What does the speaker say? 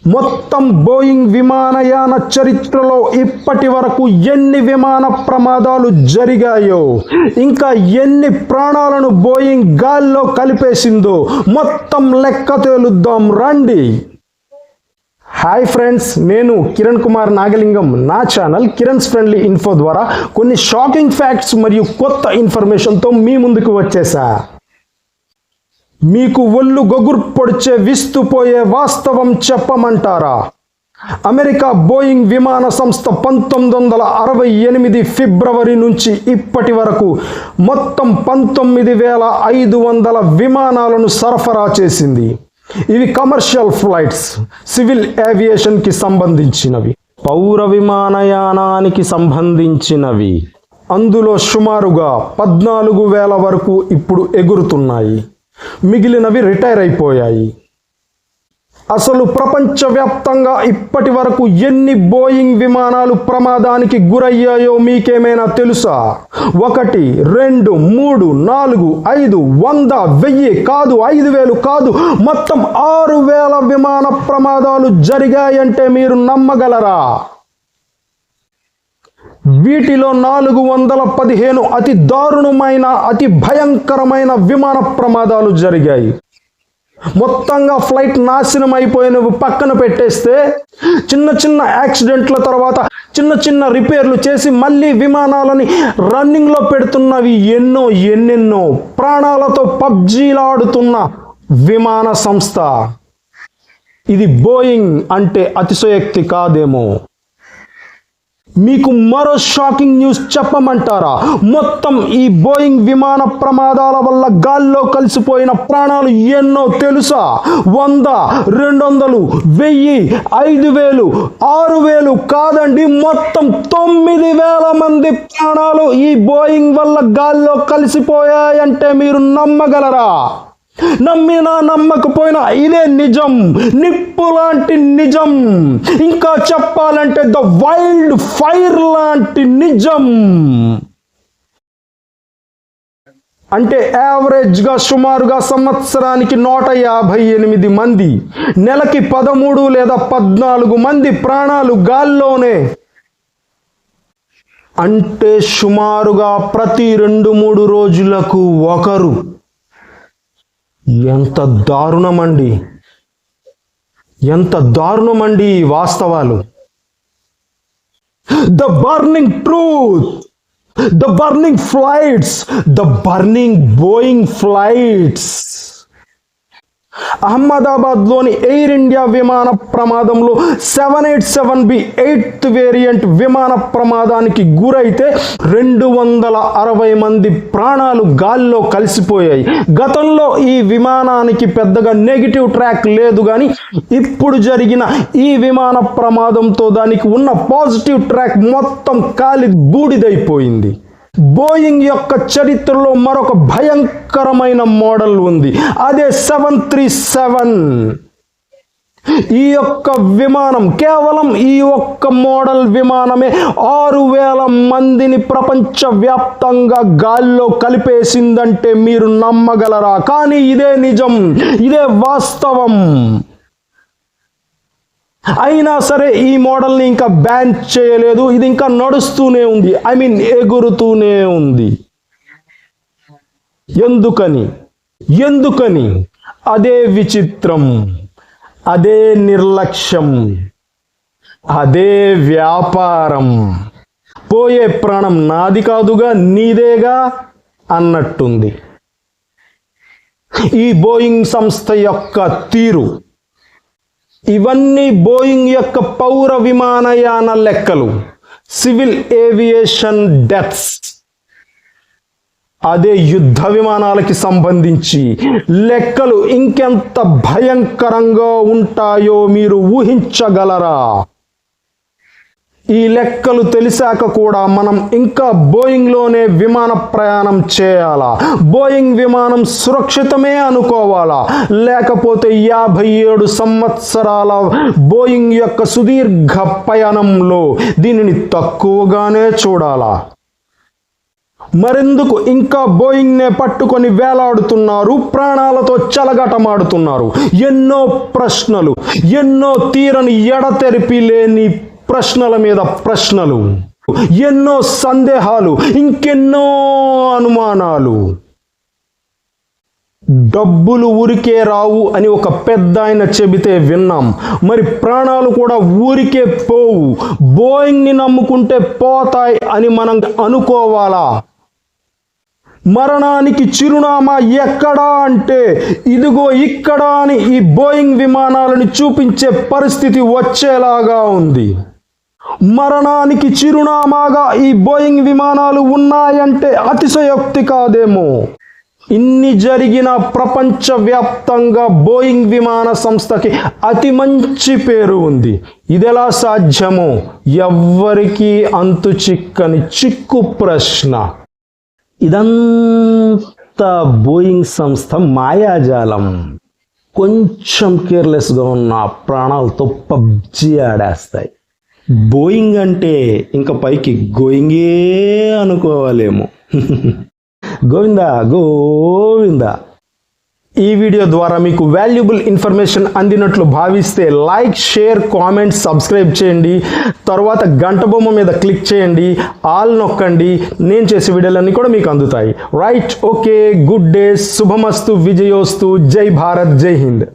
మొత్తం బోయింగ్ విమానయాన చరిత్రలో ఇప్పటి వరకు ఎన్ని విమాన ప్రమాదాలు జరిగాయో, ఇంకా ఎన్ని ప్రాణాలను బోయింగ్ గాల్లో కలిపేసిందో మొత్తం లెక్క తేలుద్దాం రండి. హాయ్ ఫ్రెండ్స్, నేను కిరణ్ కుమార్ నాగలింగం. నా ఛానల్ కిరణ్స్ ఫ్రెండ్లీ ఇన్ఫో ద్వారా కొన్ని షాకింగ్ ఫ్యాక్ట్స్ మరియు కొత్త ఇన్ఫర్మేషన్తో మీ ముందుకు వచ్చేసా. మీకు ఒళ్ళు గొగురు పొడిచే విస్తుపోయే వాస్తవం చెప్పమంటారా? అమెరికా బోయింగ్ విమాన సంస్థ 1968 ఫిబ్రవరి నుంచి ఇప్పటి వరకు మొత్తం 19,500 విమానాలను సరఫరా చేసింది. ఇవి కమర్షియల్ ఫ్లైట్స్, సివిల్ ఏవియేషన్కి సంబంధించినవి, పౌర విమానయానానికి సంబంధించినవి. అందులో సుమారుగా 14,000 వరకు ఇప్పుడు ఎగురుతున్నాయి, మిగిలినవి రిటైర్ అయిపోయాయి. అసలు ప్రపంచవ్యాప్తంగా ఇప్పటి వరకు ఎన్ని బోయింగ్ విమానాలు ప్రమాదానికి గురయ్యాయో మీకేమైనా తెలుసా? 1, 2, 3, 4, 5, 100, 1000 కాదు, 5,000 కాదు, మొత్తం 6,000 విమాన ప్రమాదాలు జరిగాయంటే మీరు నమ్మగలరా? వీటిలో 415 అతి దారుణమైన, అతి భయంకరమైన విమాన ప్రమాదాలు జరిగాయి. మొత్తంగా ఫ్లైట్ నాశనం అయిపోయినవి పక్కన పెట్టేస్తే, చిన్న చిన్న యాక్సిడెంట్ల తర్వాత చిన్న చిన్న రిపేర్లు చేసి మళ్ళీ విమానాలని రన్నింగ్లో పెడుతున్నవి ఎన్నెన్నో. ప్రాణాలతో పబ్జీలాడుతున్న విమాన సంస్థ ఇది. బోయింగ్ అంటే అతిశయోక్తి కాదేమో. మీకు మరో షాకింగ్ న్యూస్ చెప్పమంటారా? మొత్తం ఈ బోయింగ్ విమాన ప్రమాదాల వల్ల గాల్లో కలిసిపోయిన ప్రాణాలు ఎన్నో తెలుసా? 100, 200, 1000, 5,000, 6,000 కాదండి, మొత్తం 9,000 మంది ప్రాణాలు ఈ బోయింగ్ వల్ల గాల్లో కలిసిపోయాయంటే మీరు నమ్మగలరా? నమ్మినా నమ్మకపోయినా ఇదే నిజం, నిప్పు లాంటి నిజం. ఇంకా చెప్పాలంటే ద వైల్డ్ ఫైర్ లాంటి నిజం. అంటే యావరేజ్గా సుమారుగా సంవత్సరానికి 158 మంది, నెలకి 13 లేదా 14 మంది ప్రాణాలు గాల్లోనే. అంటే సుమారుగా ప్రతి 2-3 రోజులకు ఒకరు. ఎంత దారుణమండి, ఎంత దారుణమండి ఈ వాస్తవాలు. The burning truth, the burning flights, the burning Boeing flights. అహ్మదాబాద్లోని ఎయిర్ ఇండియా విమాన ప్రమాదంలో 787B 8th వేరియంట్ విమాన ప్రమాదానికి గురైతే 260 మంది ప్రాణాలు గాల్లో కలిసిపోయాయి. గతంలో ఈ విమానానికి పెద్దగా నెగిటివ్ ట్రాక్ లేదు, కానీ ఇప్పుడు జరిగిన ఈ విమాన ప్రమాదంతో దానికి ఉన్న పాజిటివ్ ట్రాక్ మొత్తం కాలి బూడిదైపోయింది. బోయింగ్ యొక్క చరిత్రలో మరొక భయంకరమైన మోడల్ ఉంది, అదే 737. ఈ యొక్క విమానం, కేవలం ఈ ఒక్క మోడల్ విమానమే 6,000 మందిని ప్రపంచవ్యాప్తంగా గాల్లో కలిపేసిందంటే మీరు నమ్మగలరా? కానీ ఇదే నిజం, ఇదే వాస్తవం. అయినా సరే ఈ మోడల్ని ఇంకా బ్యాన్ చేయలేదు, ఇది ఇంకా నడుస్తూనే ఉంది, ఎగురుతూనే ఉంది. ఎందుకని? అదే విచిత్రం, అదే నిర్లక్ష్యం, అదే వ్యాపారం. పోయే ప్రాణం నాది కాదుగా, నీదేగా అన్నట్టుంది ఈ బోయింగ్ సంస్థ యొక్క తీరు. ఇవన్నీ బోయింగ్ యొక్క పౌర విమానయాన లెక్కలు, సివిల్ ఏవియేషన్ డెత్స్. అదే యుద్ధ విమానాలకి సంబంధించి లెక్కలు ఇంకెంత భయంకరంగా ఉంటాయో మీరు ఊహించగలరా? ఈ లెక్కలు తెలిసాక కూడా మనం ఇంకా బోయింగ్లోనే విమాన ప్రయాణం చేయాలా? బోయింగ్ విమానం సురక్షితమే అనుకోవాలా? లేకపోతే 57 సంవత్సరాల బోయింగ్ యొక్క సుదీర్ఘ పయనంలో దీనిని తక్కువగానే చూడాలా? మరెందుకు ఇంకా బోయింగ్నే పట్టుకొని వేలాడుతున్నారు, ప్రాణాలతో చెలగటమాడుతున్నారు? ఎన్నో ప్రశ్నలు, ఎన్నో తీరని ఎడతెరిపి లేని ప్రశ్నల మీద ప్రశ్నలు, ఎన్నో సందేహాలు, ఇంకెన్నో అనుమానాలు. డబ్బులు ఊరికే రావు అని ఒక పెద్ద ఆయన చెబితే విన్నాం. మరి ప్రాణాలు కూడా ఊరికే పోవు, బోయింగ్ని నమ్ముకుంటే పోతాయి అని మనం అనుకోవాలా? మరణానికి చిరునామా ఎక్కడా అంటే ఇదిగో ఇక్కడ అని ఈ బోయింగ్ విమానాలను చూపించే పరిస్థితి వచ్చేలాగా ఉంది. మరణానికి చిరునామాగా ఈ బోయింగ్ విమానాలు ఉన్నాయంటే అతిశయోక్తి కాదేమో. ఇన్ని జరిగిన ప్రపంచవ్యాప్తంగా బోయింగ్ విమాన సంస్థకి అతి మంచి పేరు ఉంది. ఇదెలా సాధ్యమో ఎవ్వరికీ అంతు చిక్కని చిక్కు ప్రశ్న. ఇదంతా బోయింగ్ సంస్థ మాయాజాలం. కొంచెం కేర్లెస్గా ఉన్న ప్రాణాలతో పబ్జీ ఆడేస్తాయి. బోయింగ్ అంటే ఇంకా పైకి గోయింగే అనుకోవాలేమో. గోవిందా గోవిందా. ఈ వీడియో ద్వారా మీకు వాల్యుబుల్ ఇన్ఫర్మేషన్ అందినట్లు భావిస్తే లైక్, షేర్, కామెంట్, సబ్స్క్రైబ్ చేయండి. తర్వాత గంట బొమ్మ మీద క్లిక్ చేయండి, ఆల్ నొక్కండి. నేను చేసే వీడియోలన్నీ కూడా మీకు అందుతాయి. రైట్, ఓకే, గుడ్ డే, శుభమస్తు, విజయోస్తు, జై భారత్, జై హింద్.